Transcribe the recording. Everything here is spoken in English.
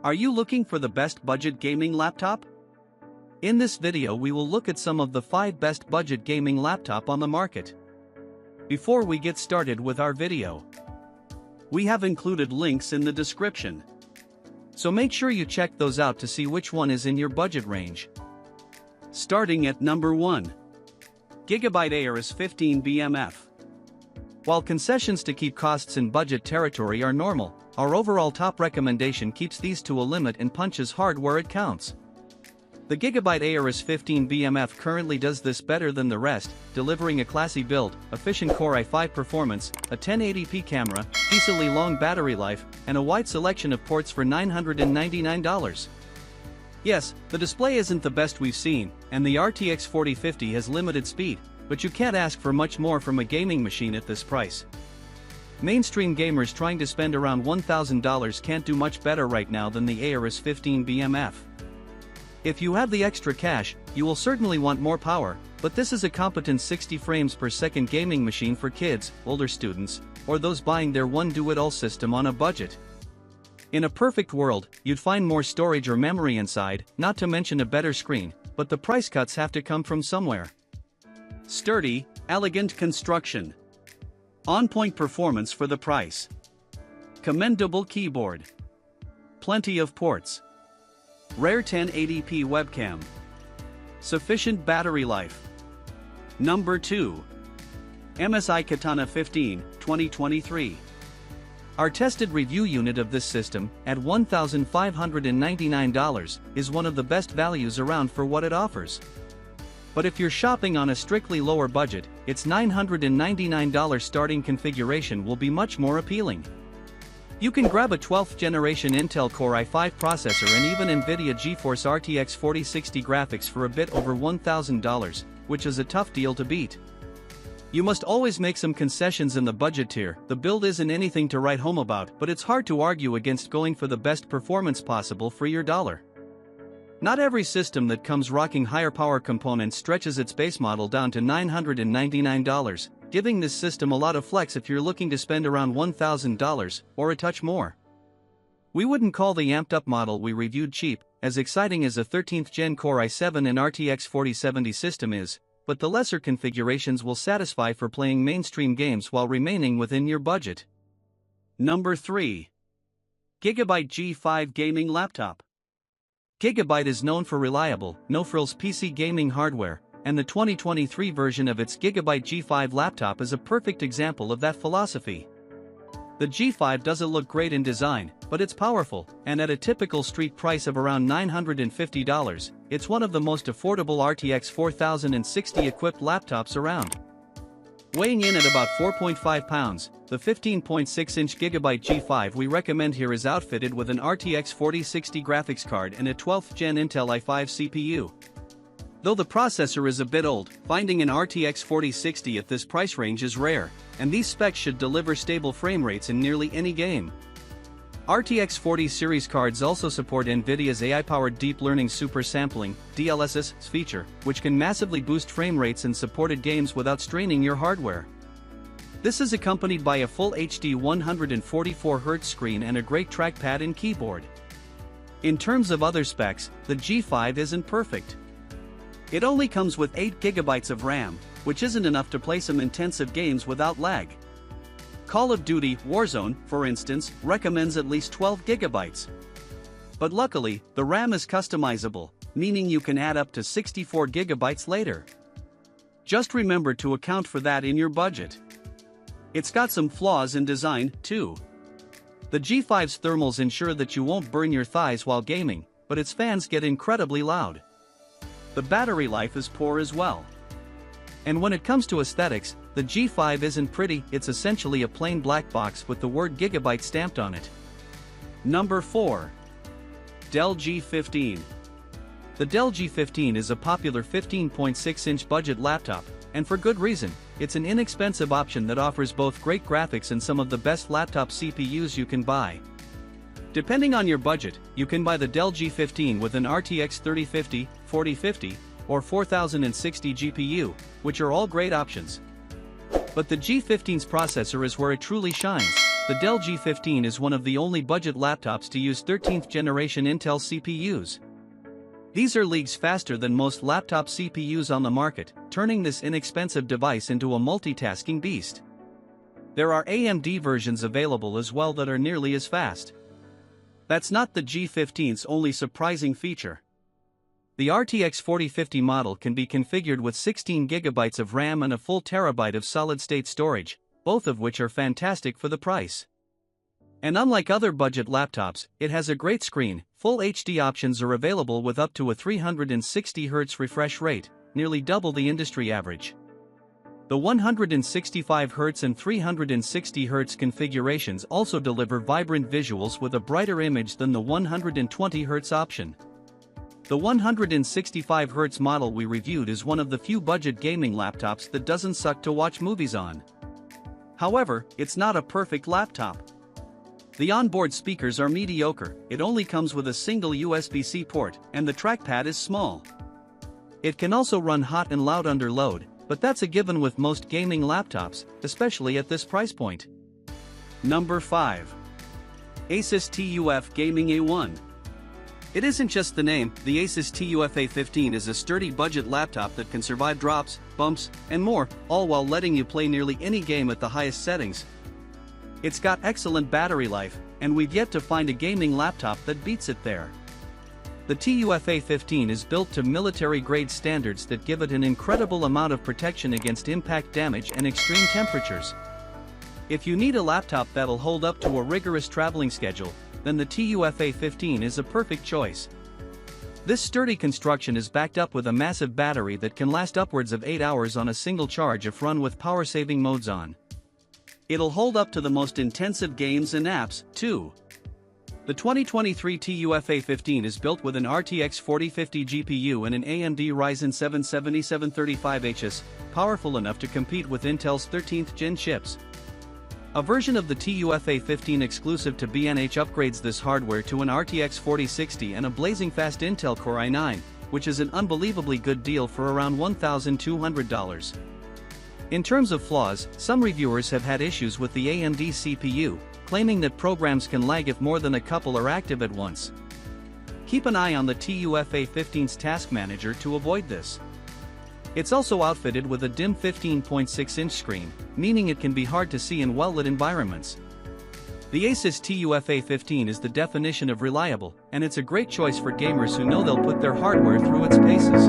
Are you looking for the best budget gaming laptop? In this video we will look at some of the 5 best budget gaming laptop on the market. Before we get started with our video, we have included links in the description. So make sure you check those out to see which one is in your budget range. Starting at number 1. Gigabyte Aorus 15 BMF. While concessions to keep costs in budget territory are normal, our overall top recommendation keeps these to a limit and punches hard where it counts. The Gigabyte Aorus 15 BMF currently does this better than the rest, delivering a classy build, efficient Core i5 performance, a 1080p camera, decently long battery life, and a wide selection of ports for $999. Yes, the display isn't the best we've seen, and the RTX 4050 has limited speed, but you can't ask for much more from a gaming machine at this price. Mainstream gamers trying to spend around $1,000 can't do much better right now than the Aorus 15 BMF. If you have the extra cash, you will certainly want more power, but this is a competent 60 frames per second gaming machine for kids, older students, or those buying their one do-it-all system on a budget. In a perfect world, you'd find more storage or memory inside, not to mention a better screen, but the price cuts have to come from somewhere. Sturdy, elegant construction. On-point performance for the price. Commendable keyboard. Plenty of ports. Rare 1080p webcam. Sufficient battery life. Number 2. MSI Katana 15, 2023. Our tested review unit of this system, at $1,599, is one of the best values around for what it offers. But if you're shopping on a strictly lower budget, its $999 starting configuration will be much more appealing. You can grab a 12th generation Intel Core i5 processor and even NVIDIA GeForce RTX 4060 graphics for a bit over $1,000, which is a tough deal to beat. You must always make some concessions in the budget tier. The build isn't anything to write home about, but it's hard to argue against going for the best performance possible for your dollar. Not every system that comes rocking higher power components stretches its base model down to $999, giving this system a lot of flex if you're looking to spend around $1,000, or a touch more. We wouldn't call the amped up model we reviewed cheap, as exciting as a 13th gen Core i7 and RTX 4070 system is, but the lesser configurations will satisfy for playing mainstream games while remaining within your budget. Number 3. Gigabyte G5 Gaming Laptop. Gigabyte is known for reliable, no-frills PC gaming hardware, and the 2023 version of its Gigabyte G5 laptop is a perfect example of that philosophy. The G5 doesn't look great in design, but it's powerful, and at a typical street price of around $950, it's one of the most affordable RTX 4060 equipped laptops around. Weighing in at about 4.5 pounds, the 15.6-inch Gigabyte G5 we recommend here is outfitted with an RTX 4060 graphics card and a 12th gen Intel i5 CPU. Though the processor is a bit old, finding an RTX 4060 at this price range is rare, and these specs should deliver stable frame rates in nearly any game. RTX 40 series cards also support NVIDIA's AI-powered Deep Learning Super Sampling (DLSS) feature, which can massively boost frame rates in supported games without straining your hardware. This is accompanied by a full HD 144Hz screen and a great trackpad and keyboard. In terms of other specs, the G5 isn't perfect. It only comes with 8 GB of RAM, which isn't enough to play some intensive games without lag. Call of Duty Warzone, for instance, recommends at least 12 GB. But luckily, the RAM is customizable, meaning you can add up to 64 GB later. Just remember to account for that in your budget. It's got some flaws in design, too. The G5's thermals ensure that you won't burn your thighs while gaming, but its fans get incredibly loud. The battery life is poor as well. And when it comes to aesthetics, the G5 isn't pretty, it's essentially a plain black box with the word Gigabyte stamped on it. Number 4. Dell G15. The Dell G15 is a popular 15.6-inch budget laptop, and for good reason. It's an inexpensive option that offers both great graphics and some of the best laptop CPUs you can buy. Depending on your budget, you can buy the Dell G15 with an RTX 3050, 4050, or 4060 GPU, which are all great options. But the G15's processor is where it truly shines. The Dell G15 is one of the only budget laptops to use 13th generation Intel CPUs. These are leagues faster than most laptop CPUs on the market, turning this inexpensive device into a multitasking beast. There are AMD versions available as well that are nearly as fast. That's not the G15's only surprising feature. The RTX 4050 model can be configured with 16 GB of RAM and a full terabyte of solid-state storage, both of which are fantastic for the price. And unlike other budget laptops, it has a great screen. Full HD options are available with up to a 360Hz refresh rate, nearly double the industry average. The 165Hz and 360Hz configurations also deliver vibrant visuals with a brighter image than the 120Hz option. The 165Hz model we reviewed is one of the few budget gaming laptops that doesn't suck to watch movies on. However, it's not a perfect laptop. The onboard speakers are mediocre, it only comes with a single USB-C port, and the trackpad is small. It can also run hot and loud under load, but that's a given with most gaming laptops, especially at this price point. Number 5. Asus TUF Gaming A1. It isn't just the name, the Asus TUF A15 is a sturdy budget laptop that can survive drops, bumps, and more, all while letting you play nearly any game at the highest settings. It's got excellent battery life, and we've yet to find a gaming laptop that beats it there. The TUF A15 is built to military-grade standards that give it an incredible amount of protection against impact damage and extreme temperatures. If you need a laptop that'll hold up to a rigorous traveling schedule, then the TUF A15 is a perfect choice. This sturdy construction is backed up with a massive battery that can last upwards of 8 hours on a single charge if run with power-saving modes on. It'll hold up to the most intensive games and apps, too. The 2023 TUF A15 is built with an RTX 4050 GPU and an AMD Ryzen 7 7735HS, powerful enough to compete with Intel's 13th gen chips. A version of the TUF A15 exclusive to B&H upgrades this hardware to an RTX 4060 and a blazing fast Intel Core i9, which is an unbelievably good deal for around $1,200. In terms of flaws, some reviewers have had issues with the AMD CPU, claiming that programs can lag if more than a couple are active at once. Keep an eye on the TUF A15's task manager to avoid this. It's also outfitted with a dim 15.6-inch screen, meaning it can be hard to see in well-lit environments. The Asus TUF A15 is the definition of reliable, and it's a great choice for gamers who know they'll put their hardware through its paces.